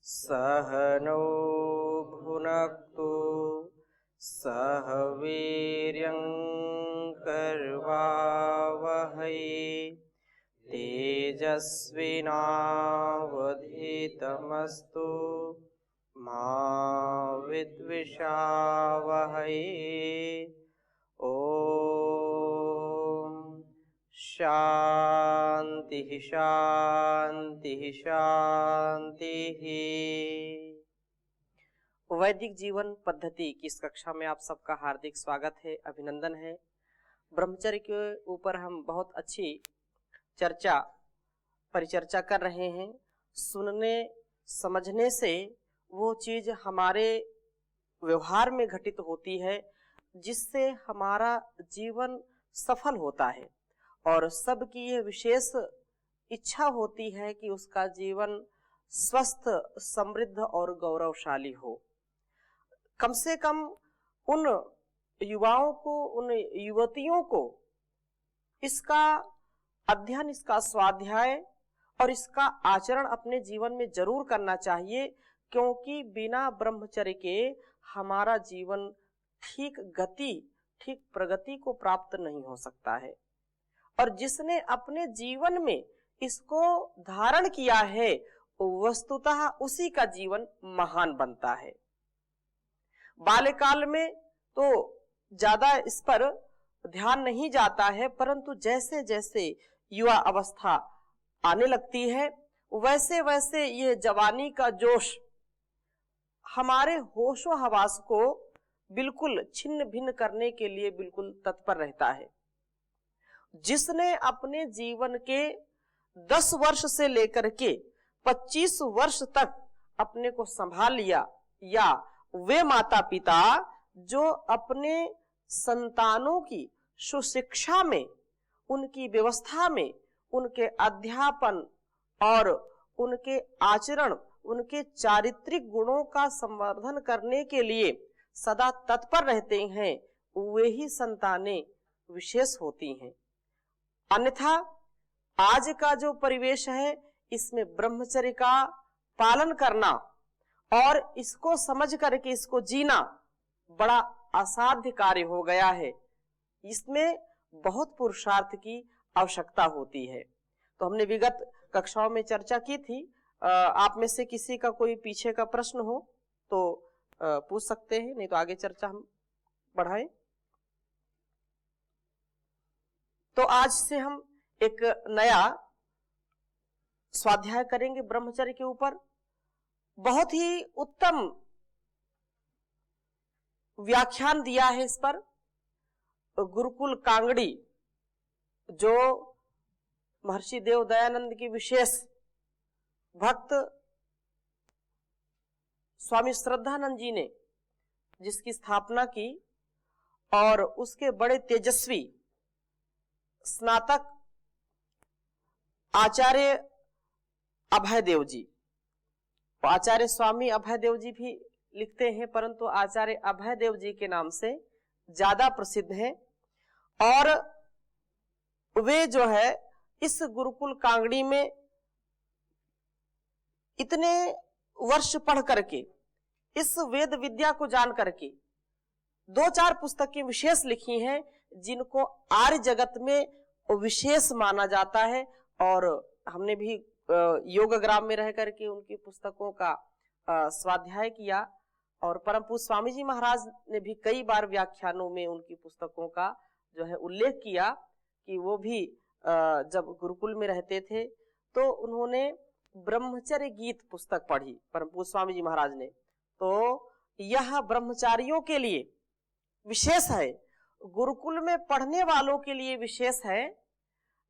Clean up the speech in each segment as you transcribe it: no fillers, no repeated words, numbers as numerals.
सह नो भुनक्तु सह वीर्यं करवावहै तेजस्विनावधीतमस्तु मा विद्विषावहै। ओम शांति शांति शांति। वैदिक जीवन पद्धति की इस कक्षा में आप सबका हार्दिक स्वागत है, अभिनंदन है। ब्रह्मचर्य के ऊपर हम बहुत अच्छी परिचर्चा कर रहे हैं। सुनने समझने से वो चीज हमारे व्यवहार में घटित होती है जिससे हमारा जीवन सफल होता है, और सबकी ये विशेष इच्छा होती है कि उसका जीवन स्वस्थ, समृद्ध और गौरवशाली हो। कम से कम उन युवाओं को, उन युवतियों को इसका अध्ययन, इसका स्वाध्याय और इसका आचरण अपने जीवन में जरूर करना चाहिए, क्योंकि बिना ब्रह्मचर्य के हमारा जीवन ठीक गति, ठीक प्रगति को प्राप्त नहीं हो सकता है। और जिसने अपने जीवन में इसको धारण किया है, वस्तुतः उसी का जीवन महान बनता है। बाल्यकाल में तो ज्यादा इस पर ध्यान नहीं जाता है, परंतु जैसे जैसे युवा अवस्था आने लगती है, वैसे वैसे ये जवानी का जोश हमारे होशो हवास को बिल्कुल छिन्न भिन्न करने के लिए बिल्कुल तत्पर रहता है। जिसने अपने जीवन के 10 वर्ष से लेकर के 25 वर्ष तक अपने को संभाल लिया, या वे माता पिता जो अपने संतानों की सुशिक्षा में, उनकी व्यवस्था में, उनके अध्यापन और उनके आचरण, उनके चारित्रिक गुणों का संवर्धन करने के लिए सदा तत्पर रहते हैं, वे ही संतानें विशेष होती हैं। अन्यथा आज का जो परिवेश है, इसमें ब्रह्मचर्य का पालन करना और इसको समझ करके इसको जीना बड़ा असाध्य कार्य हो गया है। इसमें बहुत पुरुषार्थ की आवश्यकता होती है। तो हमने विगत कक्षाओं में चर्चा की थी। आप में से किसी का कोई पीछे का प्रश्न हो तो पूछ सकते हैं, नहीं तो आगे चर्चा हम बढ़ाएं। तो आज से हम एक नया स्वाध्याय करेंगे ब्रह्मचर्य के ऊपर। बहुत ही उत्तम व्याख्यान दिया है इस पर गुरुकुल कांगड़ी, जो महर्षि देव दयानंद की विशेष भक्त स्वामी श्रद्धानंद जी ने जिसकी स्थापना की, और उसके बड़े तेजस्वी स्नातक आचार्य अभय देव जी, आचार्य स्वामी अभय देव जी भी लिखते हैं, परंतु आचार्य अभय देव जी के नाम से ज्यादा प्रसिद्ध हैं। और वे जो है इस गुरुकुल कांगड़ी में इतने वर्ष पढ़ करके, इस वेद विद्या को जान करके 2-4 पुस्तकें विशेष लिखी हैं, जिनको आर्य जगत में विशेष माना जाता है। और हमने भी योगग्राम में रह करके उनकी पुस्तकों का स्वाध्याय किया, और परम पूज्य स्वामी जी महाराज ने भी कई बार व्याख्यानों में उनकी पुस्तकों का जो है उल्लेख किया कि वो भी जब गुरुकुल में रहते थे तो उन्होंने ब्रह्मचर्य गीत पुस्तक पढ़ी परम पूज्य स्वामी जी महाराज ने। तो यह ब्रह्मचारियों के लिए विशेष है, गुरुकुल में पढ़ने वालों के लिए विशेष है।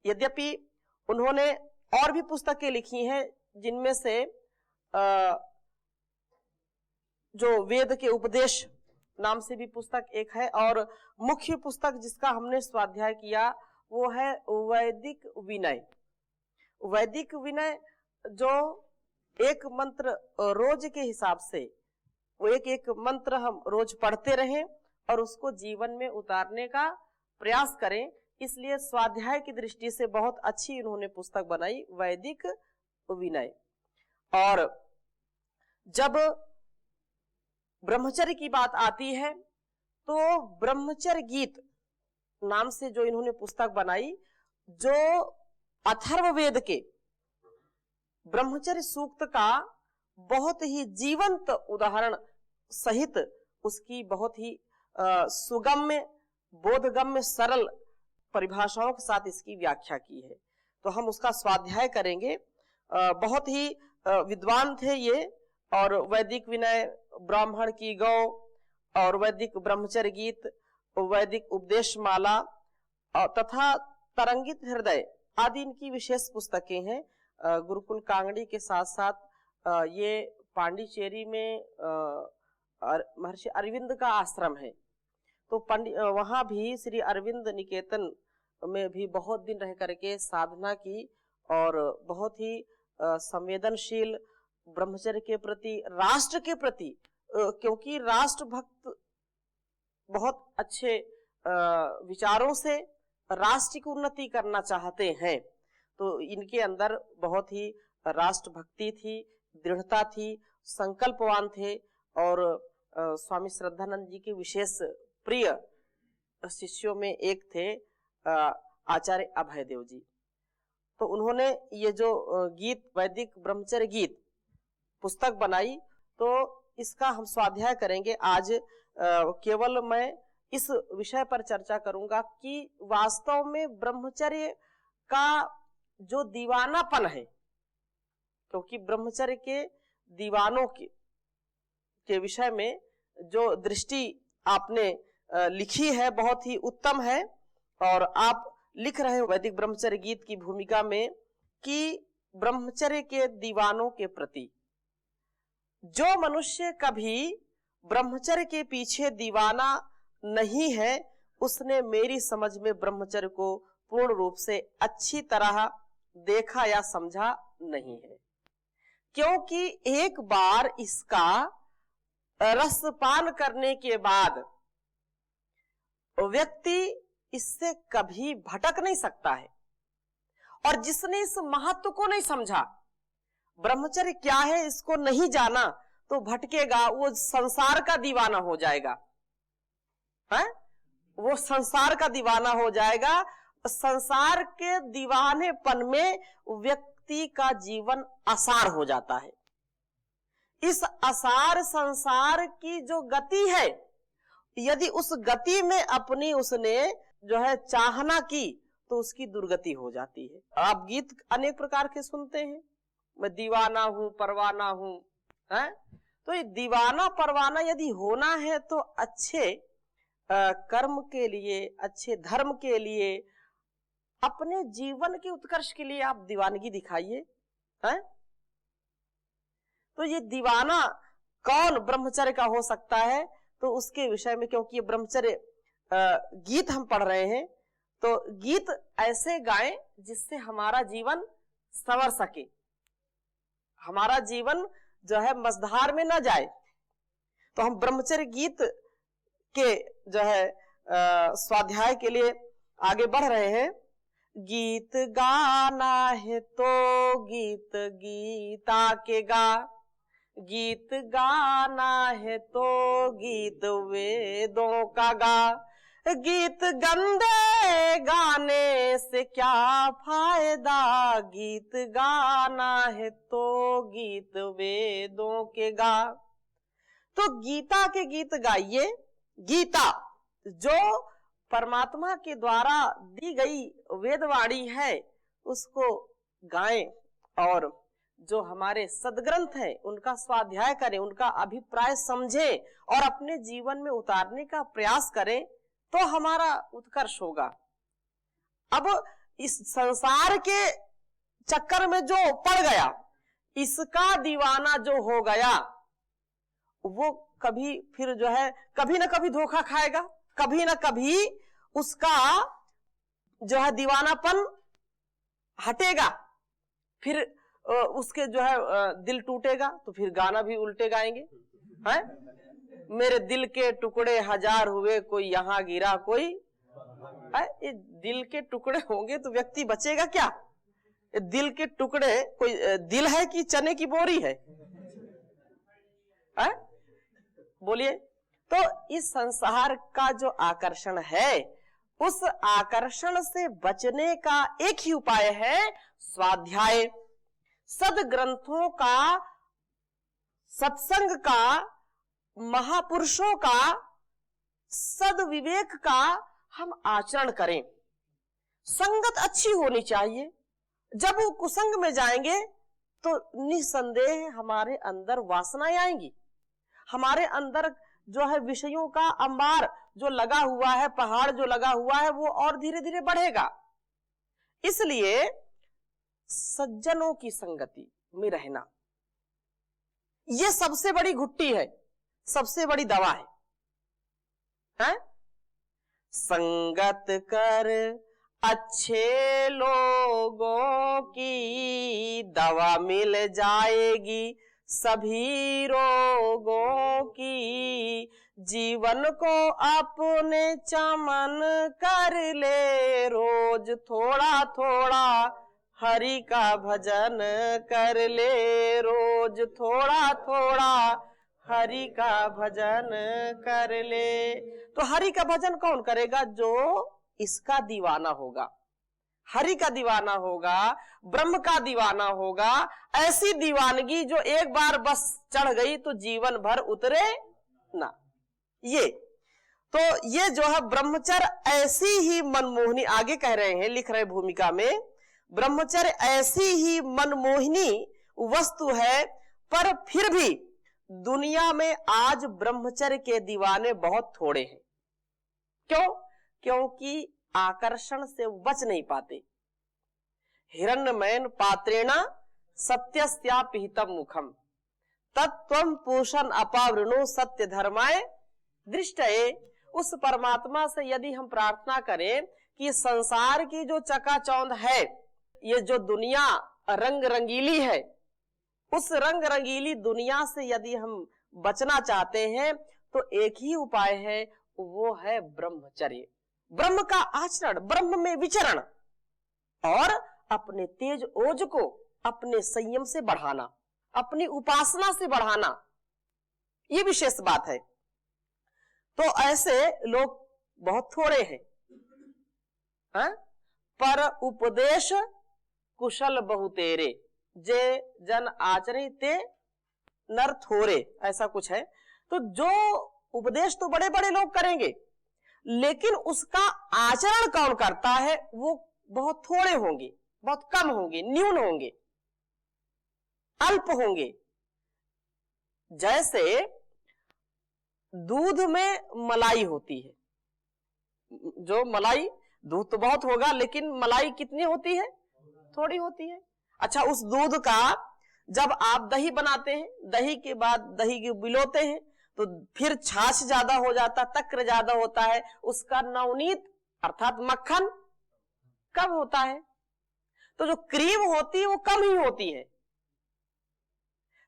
यद्यपि उन्होंने और भी पुस्तकें लिखी हैं, जिनमें से जो वेद के उपदेश नाम से भी पुस्तक एक है, और मुख्य पुस्तक जिसका हमने स्वाध्याय किया वो है वैदिक विनय। वैदिक विनय जो एक मंत्र रोज के हिसाब से, वो एक मंत्र हम रोज पढ़ते रहें और उसको जीवन में उतारने का प्रयास करें, इसलिए स्वाध्याय की दृष्टि से बहुत अच्छी इन्होंने पुस्तक बनाई, वैदिक विनय। और जब ब्रह्मचर्य की बात आती है तो ब्रह्मचर्य गीत नाम से जो इन्होंने पुस्तक बनाई, जो अथर्ववेद के ब्रह्मचर्य सूक्त का बहुत ही जीवंत उदाहरण सहित उसकी बहुत ही सुगम्य, बोधगम्य, सरल परिभाषाओं के साथ इसकी व्याख्या की है। तो हम उसका स्वाध्याय करेंगे। बहुत ही विद्वान थे ये, और वैदिक विनय, ब्राह्मण की गौ और वैदिक ब्रह्मचर्य गीत, वैदिक उपदेश माला तथा तरंगित हृदय आदि इनकी विशेष पुस्तकें हैं। गुरुकुल कांगड़ी के साथ साथ ये पांडिचेरी में महर्षि अरविंद का आश्रम है, तो वहां भी श्री अरविंद निकेतन में भी बहुत दिन रह करके साधना की और बहुत ही संवेदनशील ब्रह्मचर्य के प्रति, राष्ट्र के प्रति, क्योंकि राष्ट्र भक्त बहुत अच्छे विचारों से राष्ट्र की उन्नति करना चाहते हैं, तो इनके अंदर बहुत ही राष्ट्र भक्ति थी, दृढ़ता थी, संकल्पवान थे। और स्वामी श्रद्धानंद जी के विशेष प्रिय शिष्यों में एक थे आचार्य अभय देव जी। तो उन्होंने ये जो गीत, वैदिक ब्रह्मचर्य गीत पुस्तक बनाई, तो इसका हम स्वाध्याय करेंगे आज। केवल मैं इस विषय पर चर्चा करूंगा कि वास्तव में ब्रह्मचर्य का जो दीवानापन है, क्योंकि ब्रह्मचर्य के दीवानों के विषय में जो दृष्टि आपने लिखी है बहुत ही उत्तम है, और आप लिख रहे हो वैदिक ब्रह्मचर्य गीत की भूमिका में कि ब्रह्मचर्य के दीवानों के प्रति, जो मनुष्य कभी ब्रह्मचर्य के पीछे दीवाना नहीं है, उसने मेरी समझ में ब्रह्मचर्य को पूर्ण रूप से अच्छी तरह देखा या समझा नहीं है। क्योंकि एक बार इसका रसपान करने के बाद व्यक्ति इससे कभी भटक नहीं सकता है। और जिसने इस महत्व को नहीं समझा, ब्रह्मचर्य क्या है इसको नहीं जाना, तो भटकेगा, वो संसार का दीवाना हो जाएगा है? वो संसार का दीवाना हो जाएगा। संसार के दीवानेपन में व्यक्ति का जीवन आसार हो जाता है। इस आसार संसार की जो गति है, यदि उस गति में अपनी उसने जो है चाहना की, तो उसकी दुर्गति हो जाती है। आप गीत अनेक प्रकार के सुनते हैं, मैं दीवाना हूं, परवाना हूं, है? तो ये दीवाना परवाना यदि होना है तो अच्छे कर्म के लिए, अच्छे धर्म के लिए, अपने जीवन के उत्कर्ष के लिए आप दीवानगी दिखाइए, हैं? तो ये दीवाना कौन ब्रह्मचर्य का हो सकता है, तो उसके विषय में, क्योंकि ये ब्रह्मचर्य गीत हम पढ़ रहे हैं, तो गीत ऐसे गाएं जिससे हमारा जीवन संवर सके, हमारा जीवन जो है मझधार में न जाए। तो हम ब्रह्मचर्य गीत के जो है स्वाध्याय के लिए आगे बढ़ रहे हैं। गीत गाना है तो गीत गीता के गा, गीत गाना है तो गीत वेदों का गा, गीत गंदे गाने से क्या फायदा, गीत गाना है तो गीत वेदों के गा। तो गीता के गीत गाइए। गीता जो परमात्मा के द्वारा दी गई वेदवाणी है उसको गाएं, और जो हमारे सदग्रंथ हैं उनका स्वाध्याय करें, उनका अभिप्राय समझें और अपने जीवन में उतारने का प्रयास करें, तो हमारा उत्कर्ष होगा। अब इस संसार के चक्कर में जो पड़ गया, इसका दीवाना जो हो गया, वो कभी फिर जो है कभी ना कभी धोखा खाएगा, कभी ना कभी उसका जो है दीवानापन हटेगा, फिर उसके जो है दिल टूटेगा, तो फिर गाना भी उल्टे गाएंगे, हैं? मेरे दिल के टुकड़े हजार हुए, कोई यहाँ गिरा कोई, है? ये दिल के टुकड़े होंगे तो व्यक्ति बचेगा क्या? दिल के टुकड़े कोई दिल है कि चने की बोरी है? बोलिए। तो इस संसार का जो आकर्षण है, उस आकर्षण से बचने का एक ही उपाय है स्वाध्याय, सद्ग्रंथों का, सत्संग का, महापुरुषों का, सद्विवेक का हम आचरण करें। संगत अच्छी होनी चाहिए। जब वो कुसंग में जाएंगे तो निसंदेह हमारे अंदर वासनाएं आएंगी, हमारे अंदर जो है विषयों का अंबार जो लगा हुआ है, पहाड़ जो लगा हुआ है, वो और धीरे धीरे बढ़ेगा। इसलिए सज्जनों की संगति में रहना ये सबसे बड़ी घुट्टी है, सबसे बड़ी दवा है? संगत कर अच्छे लोगों की, दवा मिल जाएगी सभी रोगों की। जीवन को अपने चमन कर ले, रोज थोड़ा थोड़ा हरि का भजन कर ले, रोज थोड़ा थोड़ा हरि का भजन कर ले। तो हरि का भजन कौन करेगा? जो इसका दीवाना होगा, हरि का दीवाना होगा, ब्रह्म का दीवाना होगा। ऐसी दीवानगी जो एक बार बस चढ़ गई तो जीवन भर उतरे ना। ये जो है ब्रह्मचर्य ऐसी ही मनमोहिनी, आगे कह रहे हैं, लिख रहे भूमिका में, ब्रह्मचर्य ऐसी ही मनमोहिनी वस्तु है, पर फिर भी दुनिया में आज ब्रह्मचर्य के दीवाने बहुत थोड़े हैं। क्यों? क्योंकि आकर्षण से बच नहीं पाते। हिरण्यमयन पात्रेण सत्यस्यापिहितम मुखम तत्त्वं पूषण अपावृणो सत्य धर्माय दृष्टये। उस परमात्मा से यदि हम प्रार्थना करें कि संसार की जो चकाचौंध है, ये जो दुनिया रंग रंगीली है, उस रंग रंगीली दुनिया से यदि हम बचना चाहते हैं तो एक ही उपाय है, वो है ब्रह्मचर्य, ब्रह्म का आचरण, ब्रह्म में विचरण, और अपने तेज ओज को अपने संयम से बढ़ाना, अपनी उपासना से बढ़ाना, ये विशेष बात है। तो ऐसे लोग बहुत थोड़े हैं, पर उपदेश कुशल बहुतेरे, जे जन आचरे ते नर थोरे, ऐसा कुछ है। तो जो उपदेश तो बड़े बड़े लोग करेंगे, लेकिन उसका आचरण कौन करता है वो बहुत थोड़े होंगे, बहुत कम होंगे, न्यून होंगे, अल्प होंगे। जैसे दूध में मलाई होती है, जो मलाई, दूध तो बहुत होगा लेकिन मलाई कितनी होती है? थोड़ी होती है। अच्छा, उस दूध का जब आप दही बनाते हैं, दही के बाद दही को बिलोते हैं तो फिर छाछ ज्यादा हो जाता, तक्र ज्यादा होता है, उसका नवनीत अर्थात मक्खन कम होता है। तो जो क्रीम होती है वो कम ही होती है।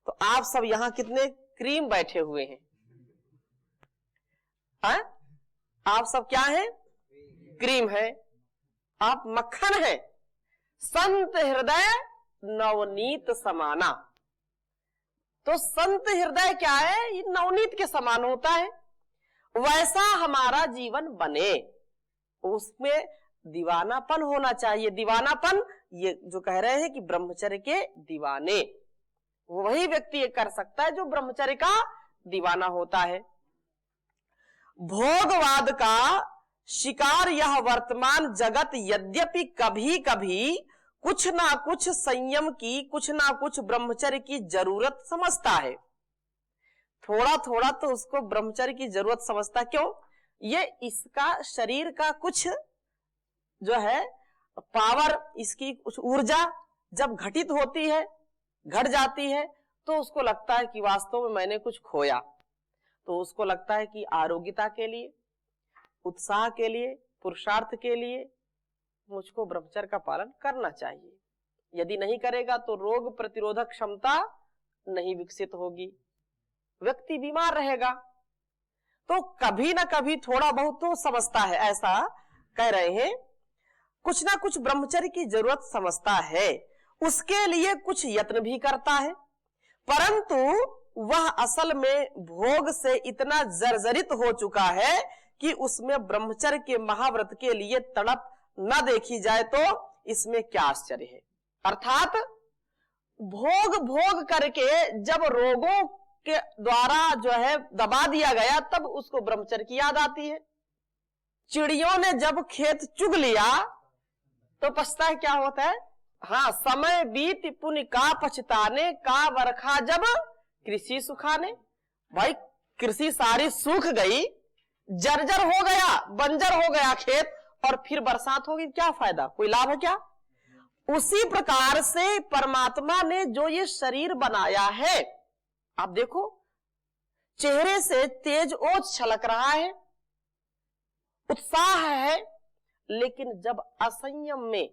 तो आप सब यहां कितने क्रीम बैठे हुए हैं? आप सब क्या हैं? क्रीम है, आप मक्खन है। संत हृदय नवनीत समाना। तो संत हृदय क्या है? ये नवनीत के समान होता है। वैसा हमारा जीवन बने, उसमें दीवानापन होना चाहिए। दीवानापन, ये जो कह रहे हैं कि ब्रह्मचर्य के दीवाने, वही व्यक्ति ये कर सकता है जो ब्रह्मचर्य का दीवाना होता है। भोगवाद का शिकार यह वर्तमान जगत यद्यपि कभी कभी कुछ ना कुछ संयम की, कुछ ना कुछ ब्रह्मचर्य की जरूरत समझता है। थोड़ा थोड़ा तो उसको ब्रह्मचर्य की जरूरत समझता। क्यों? ये इसका शरीर का कुछ जो है पावर, इसकी कुछ ऊर्जा जब घटित होती है, घट जाती है, तो उसको लगता है कि वास्तव में मैंने कुछ खोया। तो उसको लगता है कि आरोग्यता के लिए, उत्साह के लिए, पुरुषार्थ के लिए मुझको ब्रह्मचर्य का पालन करना चाहिए। यदि नहीं करेगा तो रोग प्रतिरोधक क्षमता नहीं विकसित होगी, व्यक्ति बीमार रहेगा। तो कभी ना कभी थोड़ा बहुत तो समझता है, ऐसा कह रहे हैं। कुछ ना कुछ ब्रह्मचर्य की जरूरत समझता है, उसके लिए कुछ यत्न भी करता है, परंतु वह असल में भोग से इतना जर्जरित हो चुका है कि उसमें ब्रह्मचर्य के महाव्रत के लिए तड़प न देखी जाए तो इसमें क्या आश्चर्य है। अर्थात भोग भोग करके जब रोगों के द्वारा जो है दबा दिया गया, तब उसको ब्रह्मचर्य की याद आती है। चिड़ियों ने जब खेत चुग लिया तो पछता क्या होता है? हाँ, समय बीत पुण्य का पछताने का, बरखा जब कृषि सुखाने। भाई कृषि सारी सूख गई, जर्जर हो गया, बंजर हो गया खेत, और फिर बरसात होगी, क्या फायदा? कोई लाभ है क्या? उसी प्रकार से परमात्मा ने जो ये शरीर बनाया है, आप देखो चेहरे से तेज ओज छलक रहा है, उत्साह है, लेकिन जब असंयम में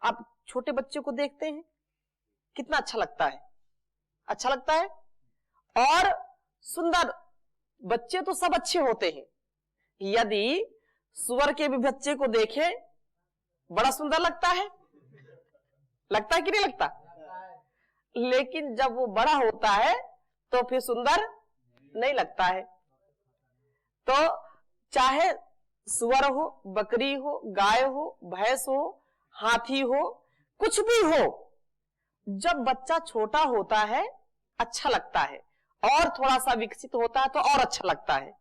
आप छोटे बच्चे को देखते हैं कितना अच्छा लगता है, अच्छा लगता है। और सुंदर बच्चे तो सब अच्छे होते हैं, यदि सुअर के भी बच्चे को देखें बड़ा सुंदर लगता है, लगता है कि नहीं लगता? लेकिन जब वो बड़ा होता है तो फिर सुंदर नहीं लगता है। तो चाहे सुअर हो, बकरी हो, गाय हो, भैंस हो, हाथी हो, कुछ भी हो, जब बच्चा छोटा होता है अच्छा लगता है, और थोड़ा सा विकसित होता है तो और अच्छा लगता है।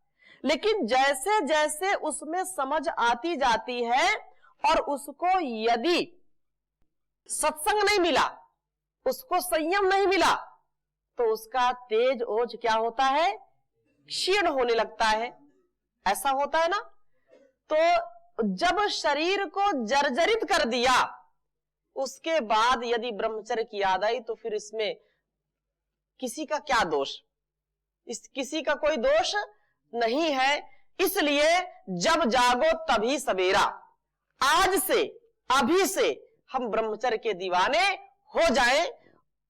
लेकिन जैसे जैसे उसमें समझ आती जाती है और उसको यदि सत्संग नहीं मिला, उसको संयम नहीं मिला, तो उसका तेज ओज क्या होता है? क्षीण होने लगता है। ऐसा होता है ना। तो जब शरीर को जर्जरित कर दिया, उसके बाद यदि ब्रह्मचर्य की याद आई तो फिर इसमें किसी का क्या दोष? किसी का कोई दोष नहीं है। इसलिए जब जागो तभी सवेरा, आज से, अभी से हम ब्रह्मचर्य के दीवाने हो जाएं।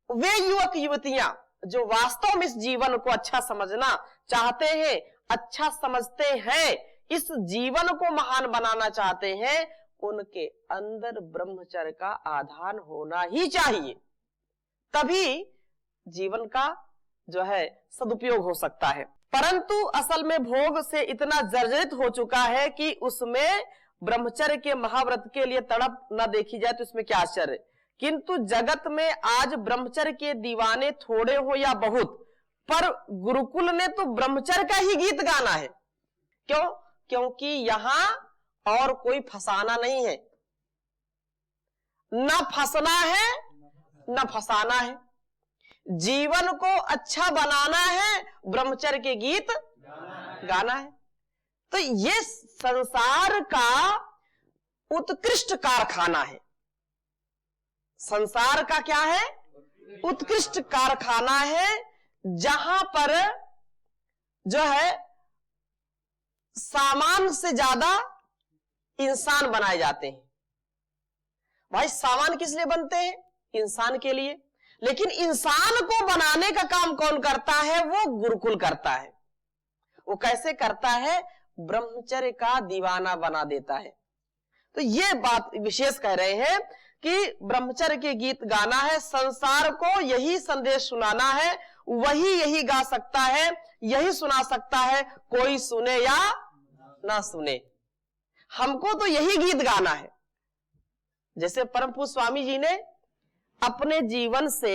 वे युवक युवतियां जो वास्तव में इस जीवन को अच्छा समझना चाहते हैं, अच्छा समझते हैं, इस जीवन को महान बनाना चाहते हैं, उनके अंदर ब्रह्मचर्य का आधान होना ही चाहिए, तभी जीवन का जो है सदुपयोग हो सकता है। परंतु असल में भोग से इतना जर्जरित हो चुका है कि उसमें ब्रह्मचर्य के महाव्रत के लिए तड़प न देखी जाए तो इसमें क्या आश्चर्य। किंतु जगत में आज ब्रह्मचर्य के दीवाने थोड़े हो या बहुत, पर गुरुकुल ने तो ब्रह्मचर्य का ही गीत गाना है। क्यों? क्योंकि यहां और कोई फसाना नहीं है, न फंसना है न फसाना है। जीवन को अच्छा बनाना है, ब्रह्मचर्य के गीत गाना है। तो ये संसार का उत्कृष्ट कारखाना है। संसार का क्या है? उत्कृष्ट कारखाना है, जहां पर जो है सामान से ज्यादा इंसान बनाए जाते हैं। भाई सामान किस लिए बनते हैं? इंसान के लिए। लेकिन इंसान को बनाने का काम कौन करता है? वो गुरुकुल करता है। वो कैसे करता है? ब्रह्मचर्य का दीवाना बना देता है। तो ये बात विशेष कह रहे हैं कि ब्रह्मचर्य के गीत गाना है, संसार को यही संदेश सुनाना है, वही यही गा सकता है, यही सुना सकता है, कोई सुने या ना सुने, हमको तो यही गीत गाना है। जैसे परम पूज्य स्वामी जी ने अपने जीवन से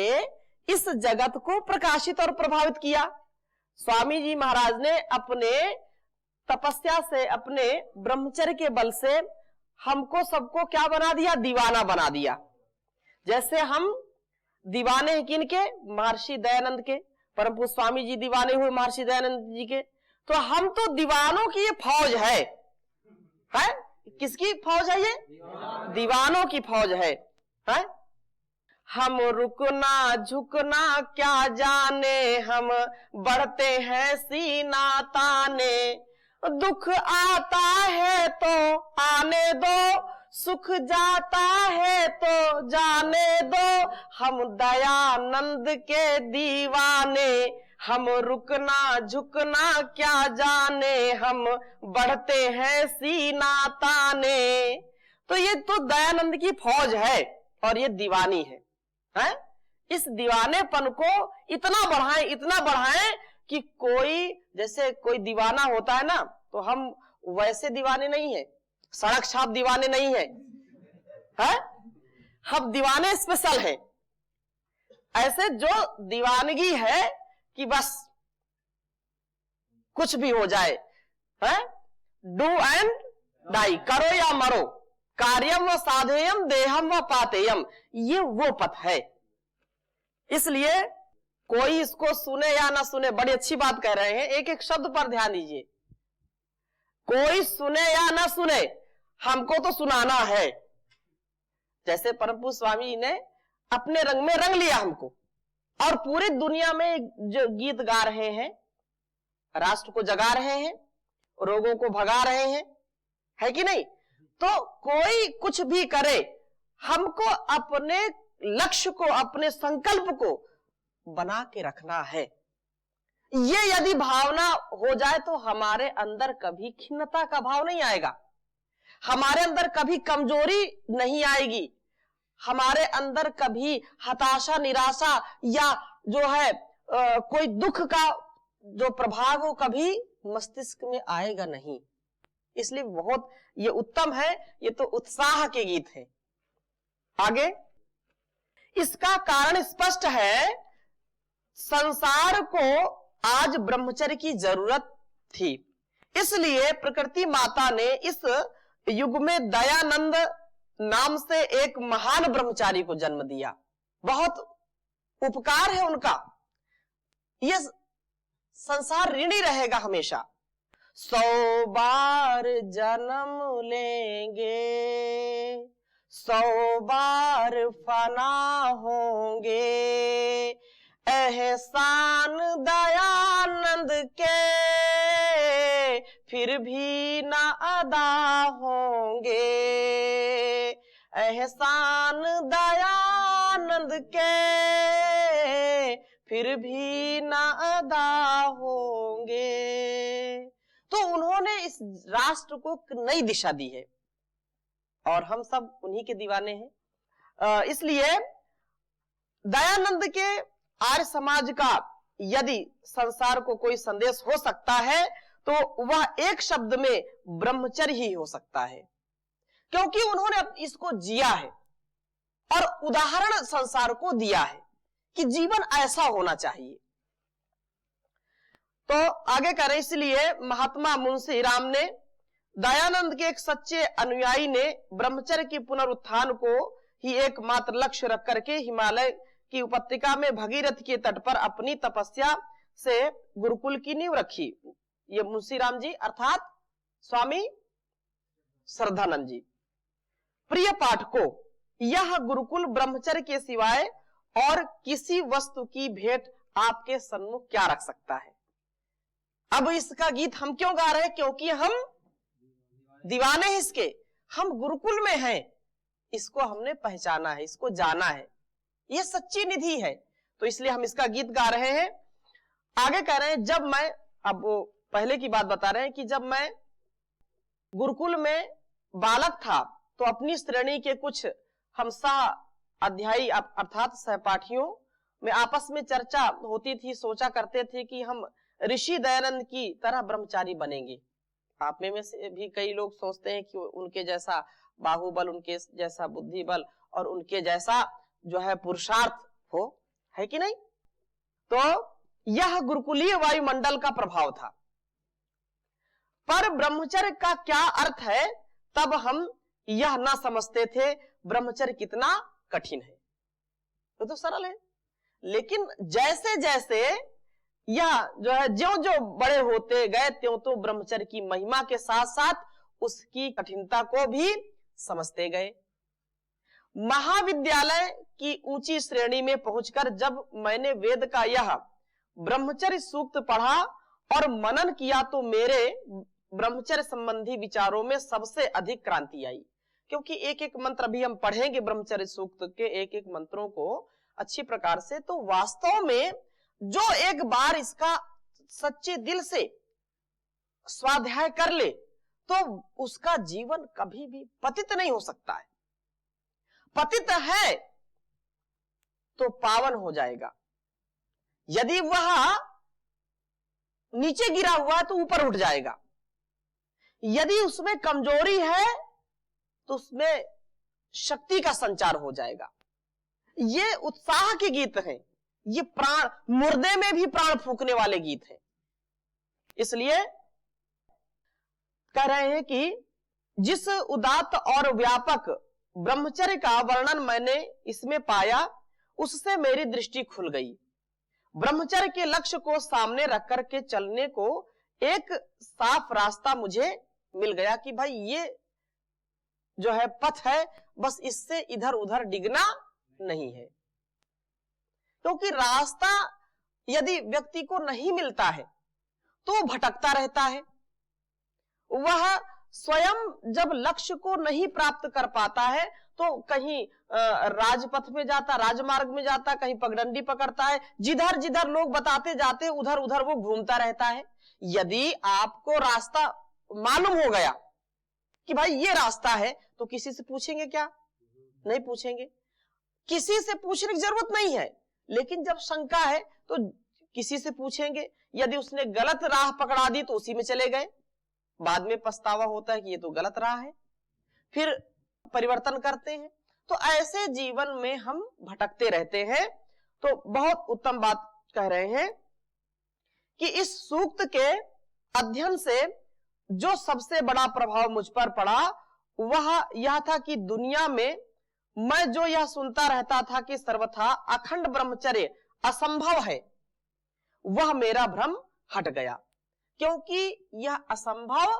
इस जगत को प्रकाशित और प्रभावित किया। स्वामी जी महाराज ने अपने तपस्या से, अपने ब्रह्मचर्य के बल से हमको सबको क्या बना दिया? दीवाना बना दिया। जैसे हम दीवाने हैं किनके? महर्षि दयानंद के। परम पूज्य स्वामी जी दीवाने हुए महर्षि दयानंद जी के। तो हम तो दीवानों की ये फौज है? किसकी फौज है ये? दीवानों की फौज है। हम रुकना झुकना क्या जाने, हम बढ़ते हैं सीना ताने, दुख आता है तो आने दो, सुख जाता है तो जाने दो, हम दयानंद के दीवाने, हम रुकना झुकना क्या जाने, हम बढ़ते हैं सीना ताने। तो ये तो दयानंद की फौज है और ये दीवानी है। इस दीवानेपन को इतना बढ़ाएं कि कोई, जैसे कोई दीवाना होता है ना, तो हम वैसे दीवाने नहीं है, सड़क छाप दीवाने नहीं है, हम दीवाने स्पेशल हैं। ऐसे जो दीवानगी है कि बस कुछ भी हो जाए, डू एंड डाई, करो या मरो, कार्यम व साधेयम देहम व पातेयम, ये वो पथ है। इसलिए कोई इसको सुने या ना सुने, बड़ी अच्छी बात कह रहे हैं, एक एक शब्द पर ध्यान दीजिए। कोई सुने या ना सुने, हमको तो सुनाना है। जैसे परम पूज्य स्वामी ने अपने रंग में रंग लिया हमको, और पूरी दुनिया में जो गीत गा रहे हैं, राष्ट्र को जगा रहे हैं, रोगों को भगा रहे हैं, है कि नहीं? तो कोई कुछ भी करे, हमको अपने लक्ष्य को, अपने संकल्प को बना के रखना है। ये यदि भावना हो जाए तो हमारे अंदर कभी खिन्नता का भाव नहीं आएगा, हमारे अंदर कभी कमजोरी नहीं आएगी, हमारे अंदर कभी हताशा, निराशा या जो है कोई दुख का जो प्रभाव हो कभी मस्तिष्क में आएगा नहीं। इसलिए बहुत ये उत्तम है, ये तो उत्साह के गीत है। आगे इसका कारण स्पष्ट है, संसार को आज ब्रह्मचर्य की जरूरत थी, इसलिए प्रकृति माता ने इस युग में दयानंद नाम से एक महान ब्रह्मचारी को जन्म दिया। बहुत उपकार है उनका, ये संसार ऋणी रहेगा हमेशा। 100 बार जन्म लेंगे, 100 बार फना होंगे, एहसान दयानंद के फिर भी ना अदा होंगे, एहसान दयानंद के फिर भी ना अदा होंगे। तो उन्होंने इस राष्ट्र को नई दिशा दी है और हम सब उन्हीं के दीवाने हैं। इसलिए दयानंद के आर्य समाज का यदि संसार को कोई संदेश हो सकता है तो वह एक शब्द में ब्रह्मचर्य ही हो सकता है, क्योंकि उन्होंने इसको जिया है और उदाहरण संसार को दिया है कि जीवन ऐसा होना चाहिए। तो आगे कह रहे, इसलिए महात्मा मुंशी राम ने, दयानंद के एक सच्चे अनुयायी ने ब्रह्मचर्य की पुनरुत्थान को ही एकमात्र लक्ष्य रख करके हिमालय की उपत्यका में भगीरथ के तट पर अपनी तपस्या से गुरुकुल की नींव रखी। ये मुंशी राम जी अर्थात स्वामी श्रद्धानंद जी। प्रिय पाठकों, यह गुरुकुल ब्रह्मचर्य के सिवाय और किसी वस्तु की भेंट आपके सन्मुख क्या रख सकता है। अब इसका गीत हम क्यों गा रहे हैं? क्योंकि हम दीवाने हैं इसके, हम गुरुकुल में हैं, इसको हमने पहचाना है, इसको जाना है, ये सच्ची निधि है, तो इसलिए हम इसका गीत गा रहे हैं। आगे कह रहे हैं, जब मैं, अब वो पहले की बात बता रहे हैं कि जब मैं गुरुकुल में बालक था तो अपनी श्रेणी के कुछ हम सह अध्यायी अर्थात सहपाठियों में आपस में चर्चा होती थी, सोचा करते थे कि हम ऋषि दयानंद की तरह ब्रह्मचारी बनेंगे। आप में से भी कई लोग सोचते हैं कि उनके जैसा बाहुबल, उनके जैसा बुद्धि बल और उनके जैसा जो है पुरुषार्थ हो, है कि नहीं? तो यह गुरुकुलीय वायुमंडल का प्रभाव था। पर ब्रह्मचर्य का क्या अर्थ है तब हम यह ना समझते थे, ब्रह्मचर्य कितना कठिन है। तो सरल है, लेकिन जैसे जैसे यह जो है ज्यों ज्यों बड़े होते गए त्यों तो ब्रह्मचर्य की महिमा के साथ साथ उसकी कठिनता को भी समझते गए। महाविद्यालय की ऊंची श्रेणी में पहुंचकर जब मैंने वेद का यह ब्रह्मचर्य सूक्त पढ़ा और मनन किया तो मेरे ब्रह्मचर्य संबंधी विचारों में सबसे अधिक क्रांति आई, क्योंकि एक एक मंत्र अभी हम पढ़ेंगे ब्रह्मचर्य सूक्त के एक एक मंत्रों को अच्छी प्रकार से, तो वास्तव में जो एक बार इसका सच्चे दिल से स्वाध्याय कर ले तो उसका जीवन कभी भी पतित नहीं हो सकता है। पतित है तो पावन हो जाएगा। यदि वह नीचे गिरा हुआ तो ऊपर उठ जाएगा। यदि उसमें कमजोरी है तो उसमें शक्ति का संचार हो जाएगा। ये उत्साह के गीत हैं, ये प्राण, मुर्दे में भी प्राण फूंकने वाले गीत हैं। इसलिए कह रहे हैं कि जिस उदात्त और व्यापक ब्रह्मचर्य का वर्णन मैंने इसमें पाया, उससे मेरी दृष्टि खुल गई। ब्रह्मचर्य के लक्ष्य को सामने रख कर के चलने को एक साफ रास्ता मुझे मिल गया कि भाई ये जो है पथ है, बस इससे इधर उधर डिगना नहीं है। क्योंकि रास्ता यदि व्यक्ति को नहीं मिलता है तो वो भटकता रहता है। वह स्वयं जब लक्ष्य को नहीं प्राप्त कर पाता है तो कहीं राजपथ में जाता, राजमार्ग में जाता, कहीं पगडंडी पकड़ता है, जिधर जिधर लोग बताते जाते उधर उधर वो घूमता रहता है। यदि आपको रास्ता मालूम हो गया कि भाई ये रास्ता है, तो किसी से पूछेंगे क्या? नहीं पूछेंगे। किसी से पूछने की जरूरत नहीं है, लेकिन जब शंका है तो किसी से पूछेंगे। यदि उसने गलत राह पकड़ा दी तो उसी में चले गए, बाद में पछतावा होता है कि ये तो गलत राह है, फिर परिवर्तन करते हैं। तो ऐसे जीवन में हम भटकते रहते हैं। तो बहुत उत्तम बात कह रहे हैं कि इस सूक्त के अध्ययन से जो सबसे बड़ा प्रभाव मुझ पर पड़ा वह यह था कि दुनिया में मैं जो यह सुनता रहता था कि सर्वथा अखंड ब्रह्मचर्य असंभव है, वह मेरा भ्रम हट गया। क्योंकि यह असंभव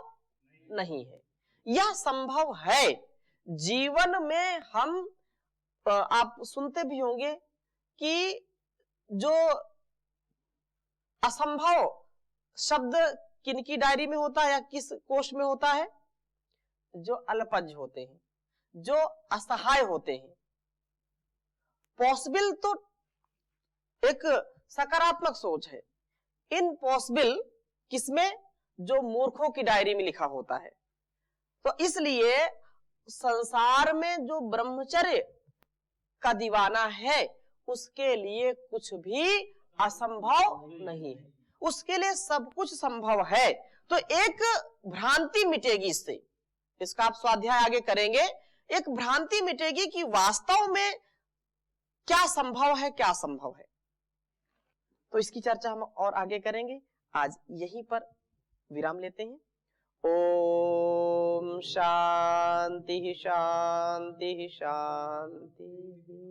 नहीं है, यह संभव है। जीवन में हम आप सुनते भी होंगे कि जो असंभव शब्द किनकी डायरी में होता है या किस कोश में होता है? जो अल्पज्ञ होते हैं, जो असहाय होते हैं। पॉसिबल तो एक सकारात्मक सोच है, इम्पॉसिबल किसमें? जो मूर्खों की डायरी में लिखा होता है। तो इसलिए संसार में जो ब्रह्मचर्य का दीवाना है उसके लिए कुछ भी असंभव नहीं है, उसके लिए सब कुछ संभव है। तो एक भ्रांति मिटेगी इससे, इसका आप स्वाध्याय आगे करेंगे। एक भ्रांति मिटेगी कि वास्तव में क्या संभव है, क्या संभव है। तो इसकी चर्चा हम और आगे करेंगे। आज यहीं पर विराम लेते हैं। ओम शांति शांति शांति।